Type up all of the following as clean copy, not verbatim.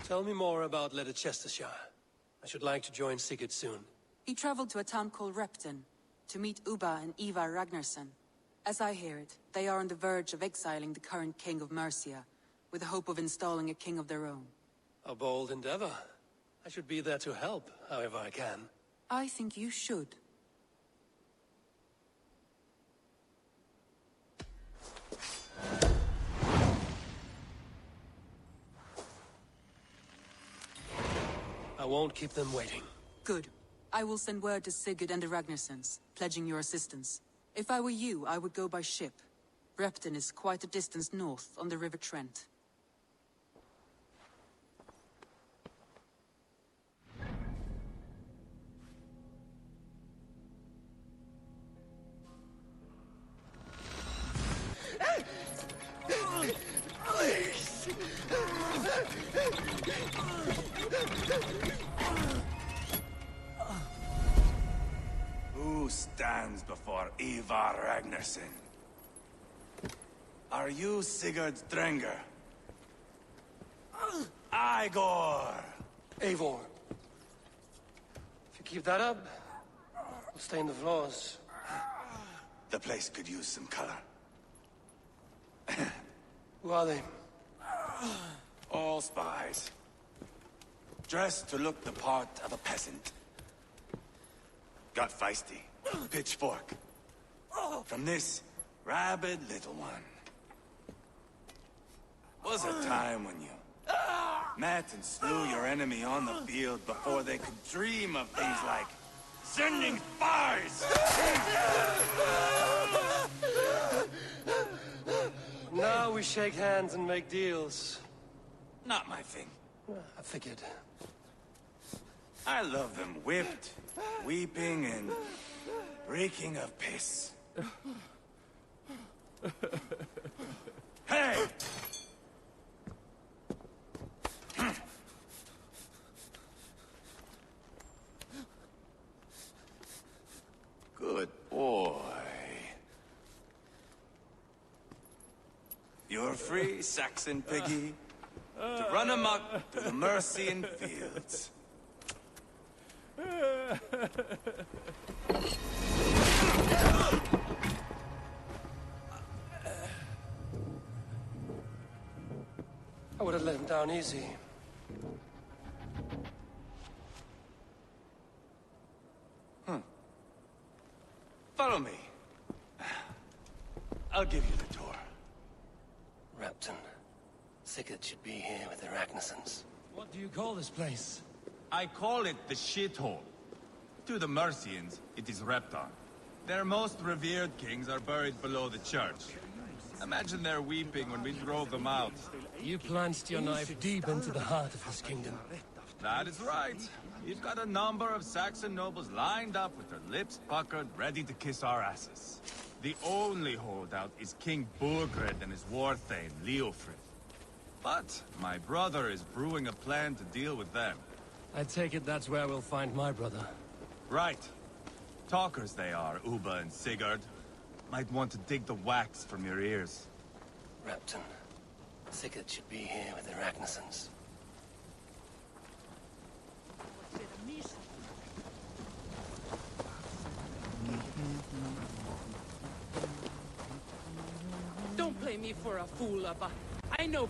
Tell me more about Leicestershire. I should like to join Sigurd soon. He traveled to a town called Repton to meet Ubba and Ivar Ragnarsson. As I hear it, they are on the verge of exiling the current king of Mercia, with the hope of installing a king of their own. A bold endeavor. I should be there to help, however I can. I think you should. I won't keep them waiting. Good. I will send word to Sigurd and the Ragnarssons, pledging your assistance. If I were you, I would go by ship. Repton is quite a distance north on the River Trent. Who stands before Ivar Ragnarsson? Are you Sigurd Drenger? Igor! Eivor. If you keep that up, we'll stain the floors. The place could use some color. Who are they? All spies. Dressed to look the part of a peasant. Got feisty. Pitchfork. From this rabid little one. Was a time when you met and slew your enemy on the field before they could dream of things like sending spies! Now we shake hands and make deals. Not my thing. I figured. I love them whipped, weeping, and reeking of piss. Hey! Good boy. You're free, Saxon piggy, to run amok through the Mercian fields. I would have let him down easy. Follow me. I'll give you the tour. Repton. Sigurd should be here with the Ragnarssons. What do you call this place? I call it the shithole. To the Mercians, it is Repton. Their most revered kings are buried below the church. Imagine their weeping when we drove them out. You plunged your knife deep into the heart of this kingdom. That is right. We've got a number of Saxon nobles lined up with their lips puckered, ready to kiss our asses. The only holdout is King Burgred and his war thane, Leofrid. But my brother is brewing a plan to deal with them. I take it that's where we'll find my brother. Right. Talkers they are, Ubba and Sigurd. Might want to dig the wax from your ears. Repton. Sigurd should be here with the Ragnarssons. Don't play me for a fool, Ubba. I know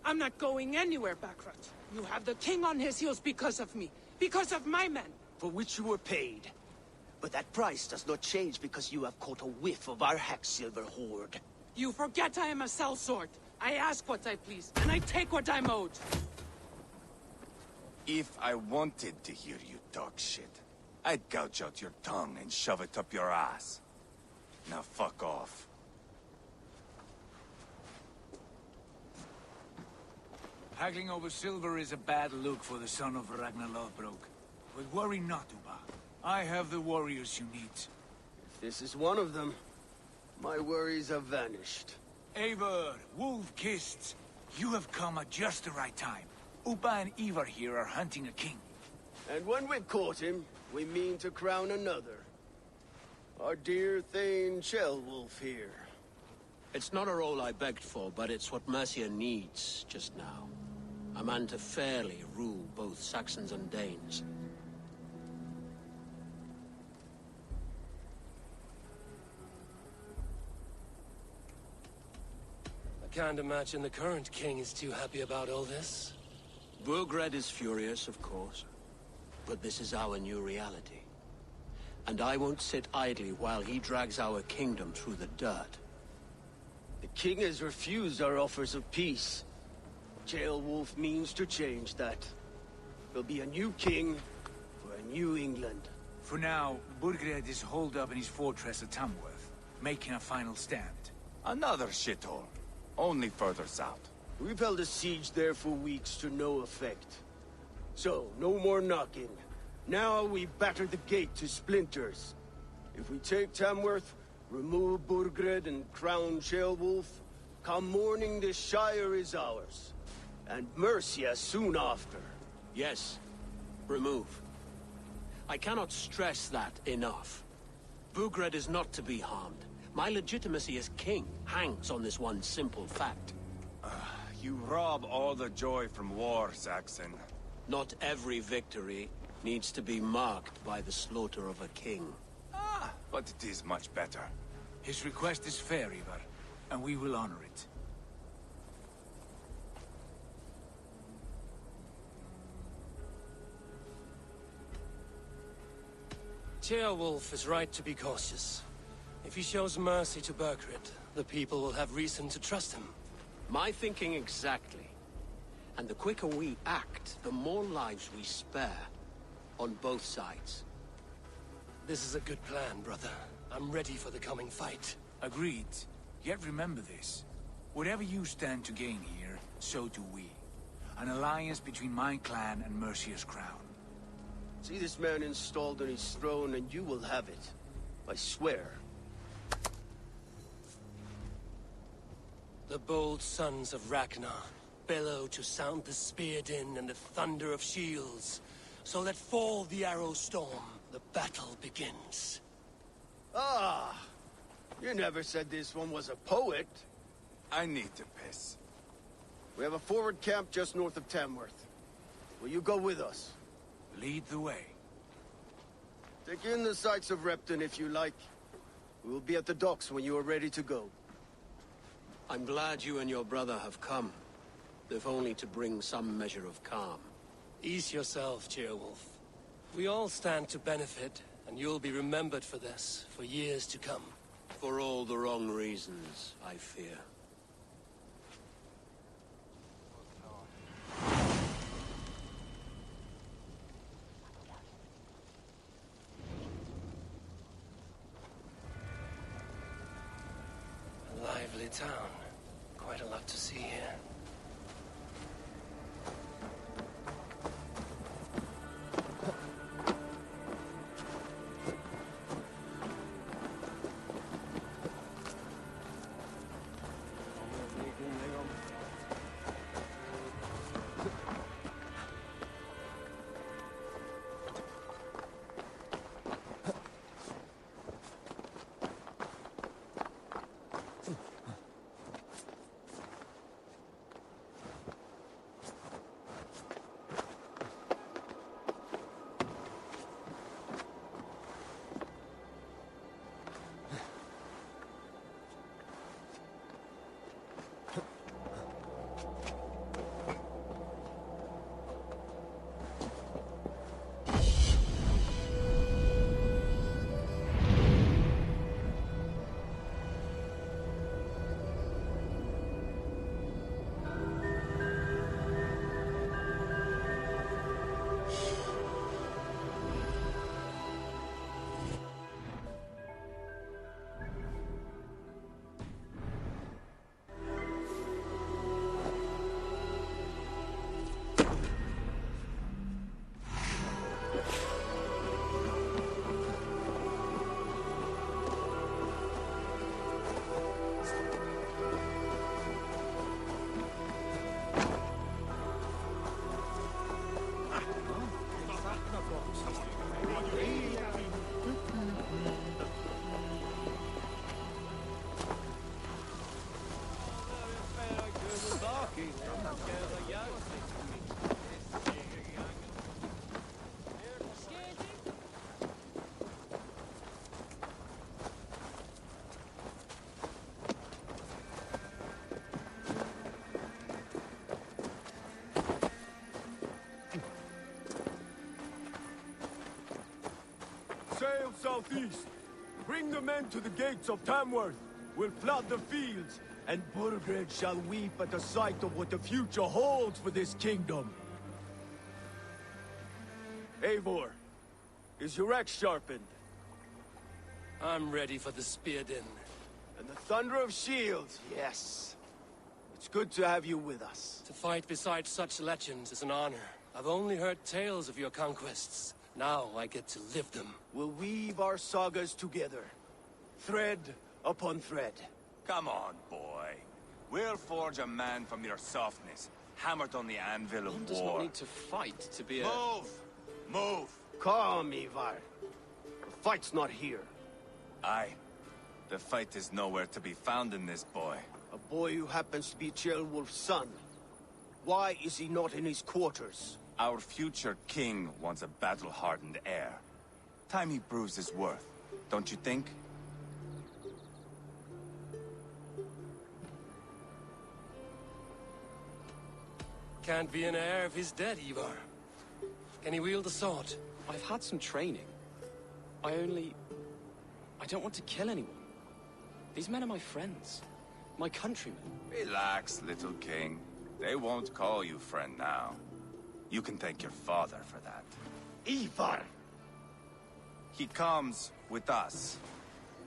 I'm not going anywhere, Backrot. You have the king on his heels because of me. Because of my men. For which you were paid. But that price does not change because you have caught a whiff of our Hacksilver hoard. You forget I am a sellsword. I ask what I please, and I take what I'm owed. If I wanted to hear you talk shit, I'd gouge out your tongue and shove it up your ass. Now fuck off. Haggling over silver is a bad look for the son of Ragnar Lothbrok. But worry not, Ubba. I have the warriors you need. This is one of them. My worries have vanished. Eivor, wolf-kissed, you have come at just the right time. Ubba and Ivar here are hunting a king. And when we've caught him, we mean to crown another. Our dear Thane Shellwolf here. It's not a role I begged for, but it's what Mercia needs just now. A man to fairly rule both Saxons and Danes. I can't imagine the current king is too happy about all this. Burgred is furious, of course. But this is our new reality. And I won't sit idly while he drags our kingdom through the dirt. The king has refused our offers of peace. Jailwolf means to change that. There'll be a new king for a new England. For now, Burgred is holed up in his fortress at Tamworth, making a final stand. Another shithole. Only further south. We've held a siege there for weeks to no effect. So, no more knocking. Now we batter the gate to splinters. If we take Tamworth, remove Burgred and crown Sheolwulf, come morning the Shire is ours. And Mercia soon after. Yes, remove. I cannot stress that enough. Burgred is not to be harmed. My legitimacy as king hangs on this one simple fact. You rob all the joy from war, Saxon. Not every victory needs to be marked by the slaughter of a king. But it is much better. His request is fair, Ivar, and we will honor it. Ceolwulf is right to be cautious. If he shows mercy to Burgred, the people will have reason to trust him. My thinking exactly. And the quicker we act, the more lives we spare. On both sides. This is a good plan, brother. I'm ready for the coming fight. Agreed. Yet remember this. Whatever you stand to gain here, so do we. An alliance between my clan and Mercia's crown. See this man installed on his throne and you will have it. I swear. The bold sons of Ragnar bellow to sound the spear din and the thunder of shields. So let fall the arrow storm. The battle begins. Ah! You never said this one was a poet. I need to piss. We have a forward camp just north of Tamworth. Will you go with us? Lead the way. Take in the sights of Repton if you like. We will be at the docks when you are ready to go. I'm glad you and your brother have come. If only to bring some measure of calm. Ease yourself, Ceolwulf. We all stand to benefit, and you'll be remembered for this, for years to come. For all the wrong reasons, I fear. A lively town. Quite a lot to see here. Sail southeast. Bring the men to the gates of Tamworth. We'll flood the fields, and Burgred shall weep at the sight of what the future holds for this kingdom. Eivor, is your axe sharpened? I'm ready for the spear din. And the thunder of shields, yes. It's good to have you with us. To fight beside such legends is an honor. I've only heard tales of your conquests. Now I get to live them. We'll weave our sagas together. Thread upon thread. Come on, boy. We'll forge a man from your softness, hammered on the anvil of One war. does not need to fight to be a... Move! Move! Calm, Ivar. The fight's not here. Aye. The fight is nowhere to be found in this boy. A boy who happens to be Ceolwulf's son. Why is he not in his quarters? Our future king wants a battle-hardened heir. Time he proves his worth, don't you think? Can't be an heir if he's dead, Ivar. Can he wield a sword? I've had some training. I don't want to kill anyone. These men are my friends. My countrymen. Relax, little king. They won't call you friend now. You can thank your father for that. Ivar! He comes with us.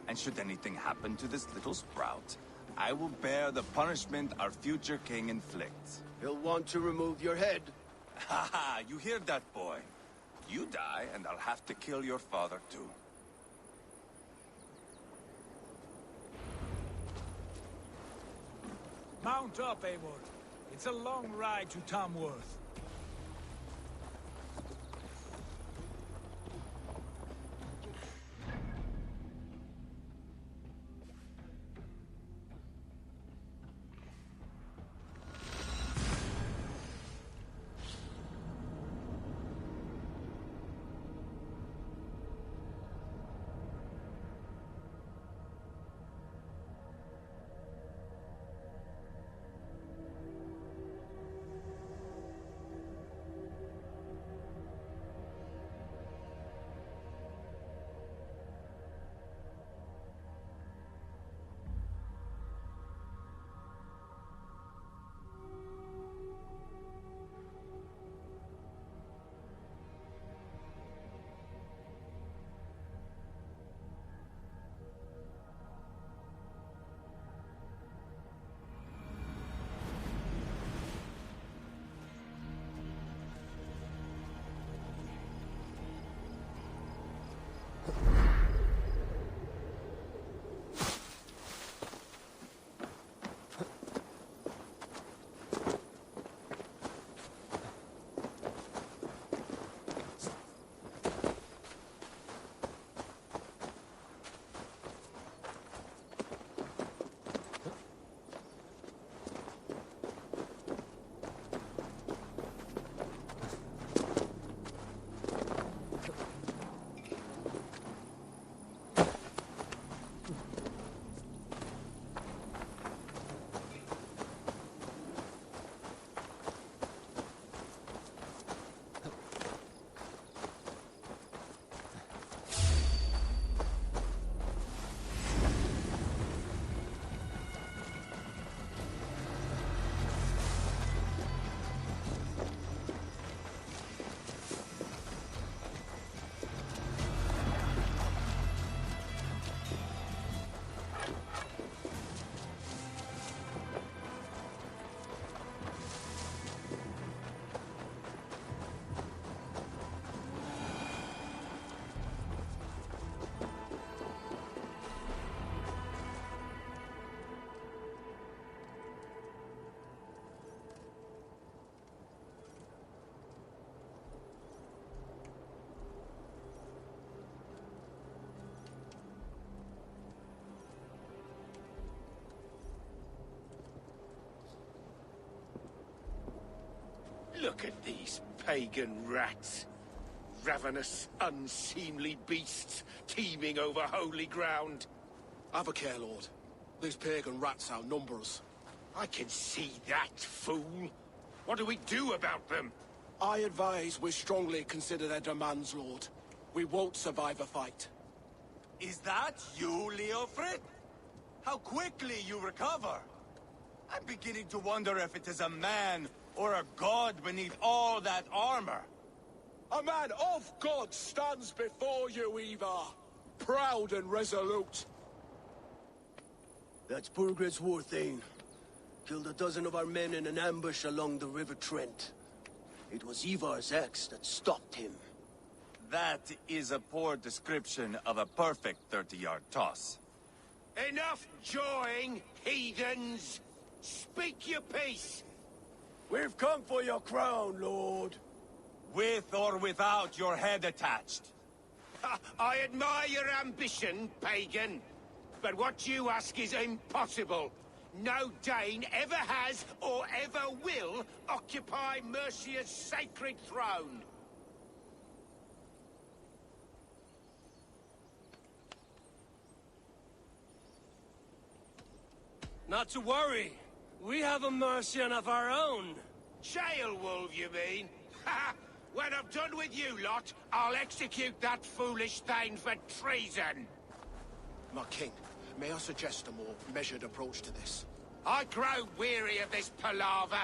And should anything happen to this little sprout, I will bear the punishment our future king inflicts. He'll want to remove your head. Ha ha! You hear that, boy? You die, and I'll have to kill your father, too. Mount up, Eivor. It's a long ride to Tamworth. Look at these pagan rats. Ravenous, unseemly beasts teeming over holy ground. Have a care, Lord. These pagan rats outnumber us. I can see that, fool. What do we do about them? I advise we strongly consider their demands, Lord. We won't survive a fight. Is that you, Leofrid? How quickly you recover! I'm beginning to wonder if it is a man or a god beneath all that armor. A man of God stands before you, Ivar. Proud and resolute. That's Burgred's Warthane. Killed a dozen of our men in an ambush along the River Trent. It was Ivar's axe that stopped him. That is a poor description of a perfect 30-yard toss. Enough jawing, heathens! Speak your piece! We've come for your crown, Lord. With or without your head attached. I admire your ambition, pagan. But what you ask is impossible. No Dane ever has or ever will occupy Mercia's sacred throne. Not to worry. We have a Mercian of our own. Jailwolf, you mean? Ha! When I'm done with you lot, I'll execute that foolish thing for treason. My king, may I suggest a more measured approach to this? I grow weary of this palaver.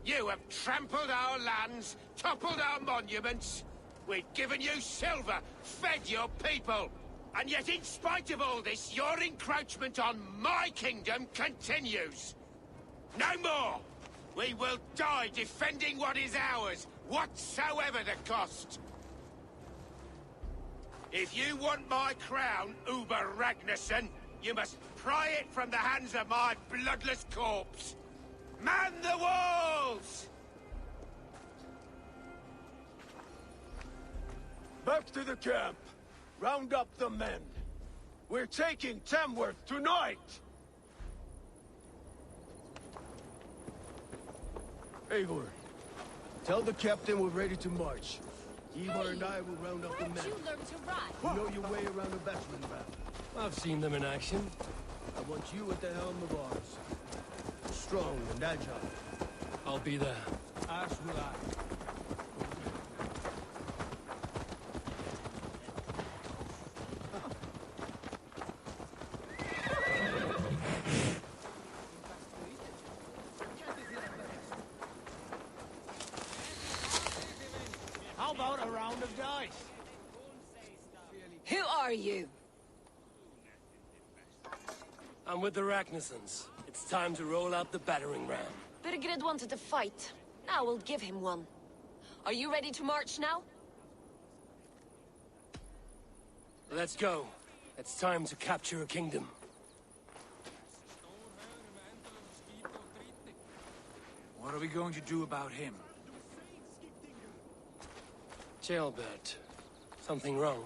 You have trampled our lands, toppled our monuments. We've given you silver, fed your people. And yet, in spite of all this, your encroachment on my kingdom continues. No more! We will die defending what is ours, whatsoever the cost. If you want my crown, Uber Ragnarsson, you must pry it from the hands of my bloodless corpse. Man the walls! Back to the camp. Round up the men. We're taking Tamworth tonight! Eivor, tell the captain we're ready to march. Ivar and I will round up the men. You learn to ride. You know your way around a battering ram. I've seen them in action. I want you at the helm of ours. Strong and agile. I'll be there. As will I. How about a round of dice? Who are you? I'm with the Ragnarsons. It's time to roll out the battering ram. Burgred wanted to fight. Now we'll give him one. Are you ready to march now? Let's go. It's time to capture a kingdom. What are we going to do about him? Jailbird. Something wrong?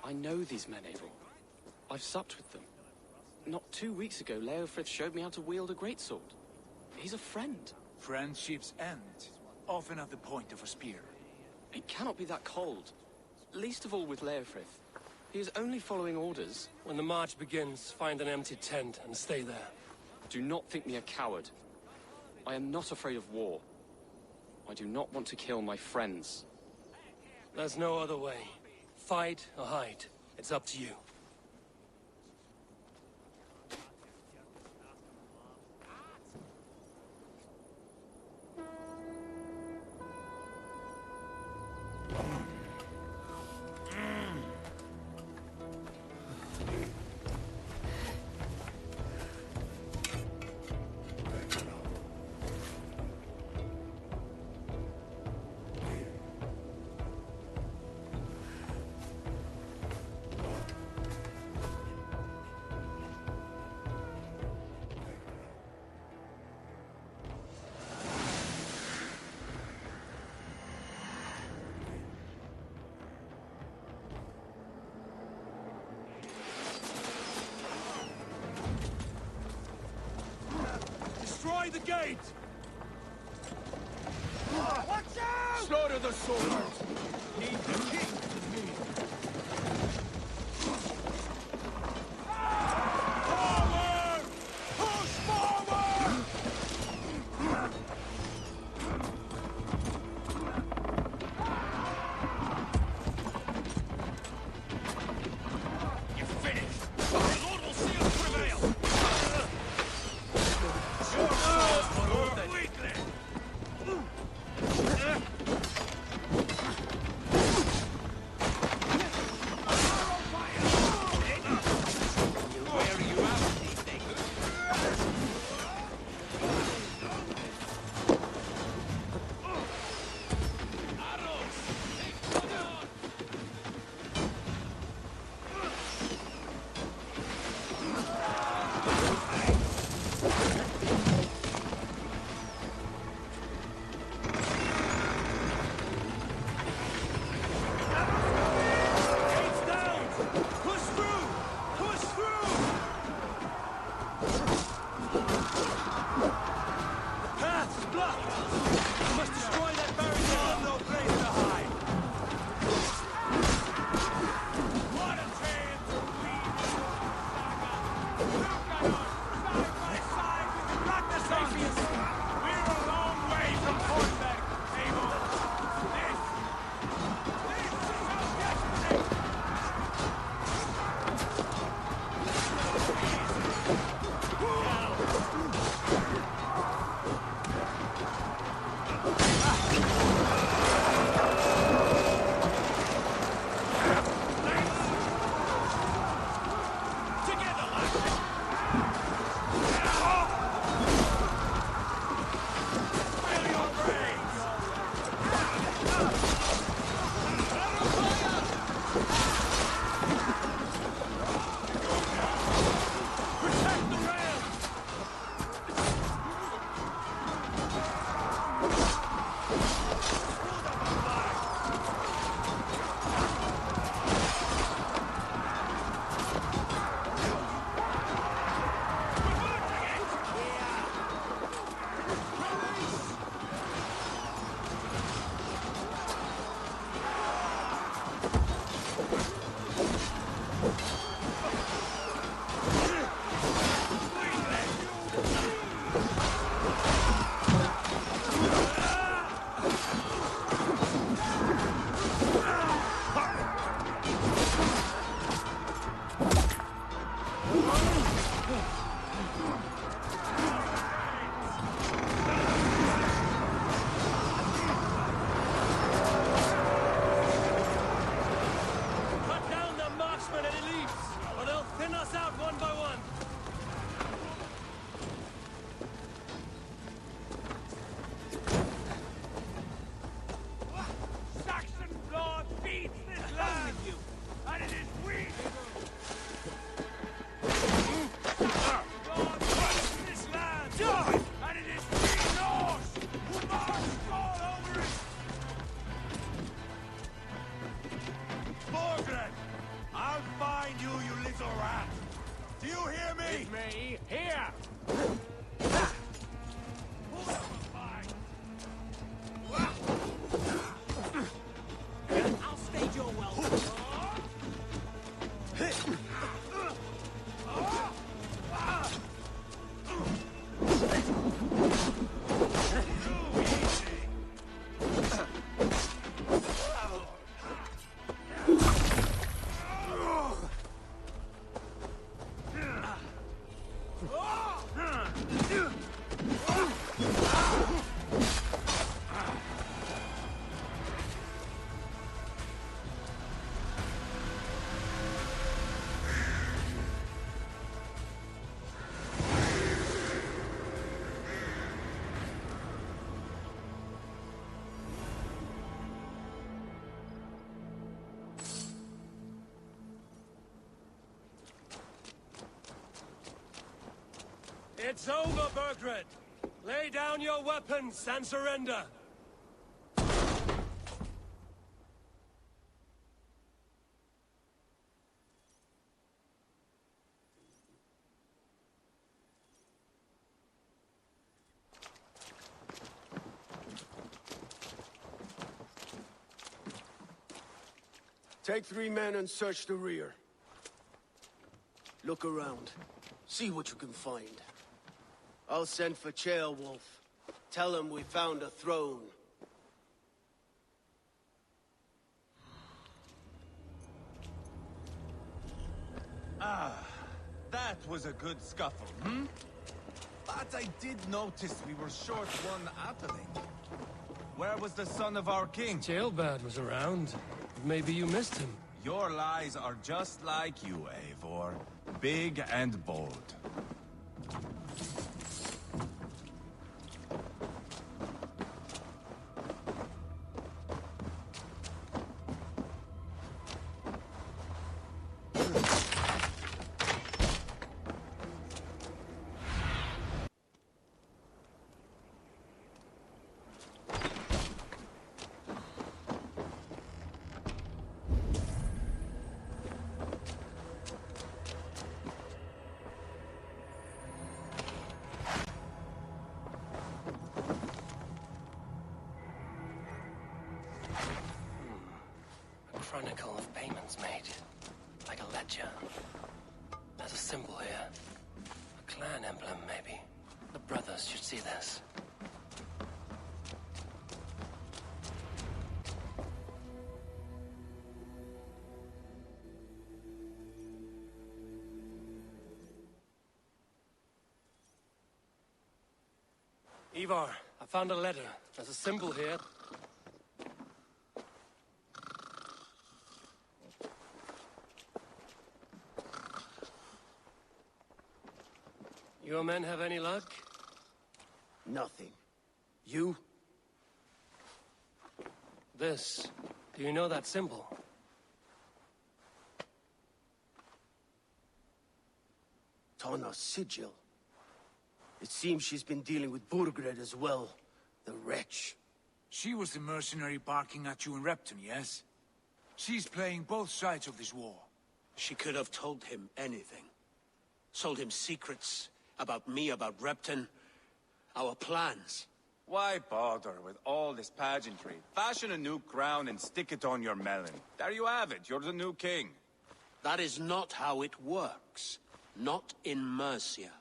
I know these men, Eivor. I've supped with them. Not 2 weeks ago, Leofrith showed me how to wield a greatsword. He's a friend. Friendships end, often at the point of a spear. It cannot be that cold. Least of all with Leofrith. He is only following orders. When the march begins, find an empty tent and stay there. Do not think me a coward. I am not afraid of war. I do not want to kill my friends. There's no other way. Fight or hide. It's up to you. Destroy the gate! Watch out! Slaughter the swords! Need the king to me. Forward! Push forward! Leave me here! I'll stage your welcome. It's over, Burgred! Lay down your weapons and surrender! Take 3 men and search the rear. Look around. See what you can find. I'll send for Ceolwulf. Tell him we found a throne. Ah, that was a good scuffle, hmm? But I did notice we were short one athelate. Where was the son of our king? Ceolbad was around. Maybe you missed him. Your lies are just like you, Eivor. Big and bold. Chronicle of payments made. Like a ledger. There's a symbol here. A clan emblem, maybe. The brothers should see this. Ivar, I found a letter. There's a symbol here. Your men have any luck? Nothing. You? This. Do you know that symbol? Tana's sigil. It seems she's been dealing with Burgred as well. The wretch. She was the mercenary barking at you in Repton, yes? She's playing both sides of this war. She could have told him anything. Sold him secrets about me, about Repton, our plans. Why bother with all this pageantry? Fashion a new crown and stick it on your melon. There you have it, you're the new king. That is not how it works. Not in Mercia.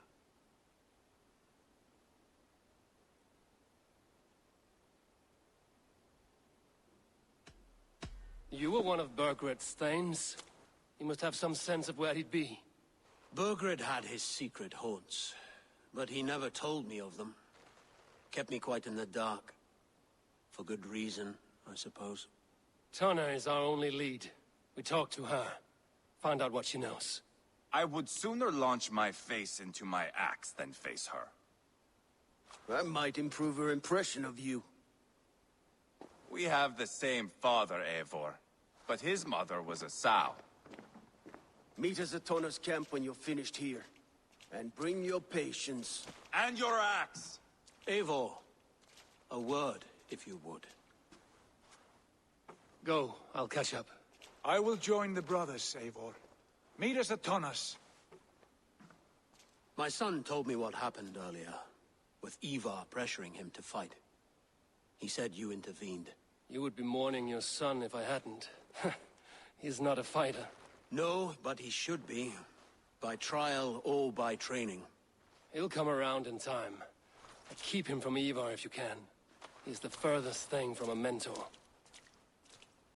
You were one of Burgred's thanes. You must have some sense of where he'd be. Burgred had his secret haunts, but he never told me of them. Kept me quite in the dark. For good reason, I suppose. Tana is our only lead. We talk to her. Find out what she knows. I would sooner launch my face into my axe than face her. That might improve her impression of you. We have the same father, Eivor, but his mother was a sow. Meet us at Tana's camp when you're finished here. And bring your patience. And your axe! Eivor, a word, if you would. Go, I'll catch up. I will join the brothers, Eivor. Meet us at Tana's. My son told me what happened earlier, with Ivar pressuring him to fight. He said you intervened. You would be mourning your son if I hadn't. He's not a fighter. No, but he should be. By trial or by training. He'll come around in time. Keep him from Ivar if you can. He's the furthest thing from a mentor.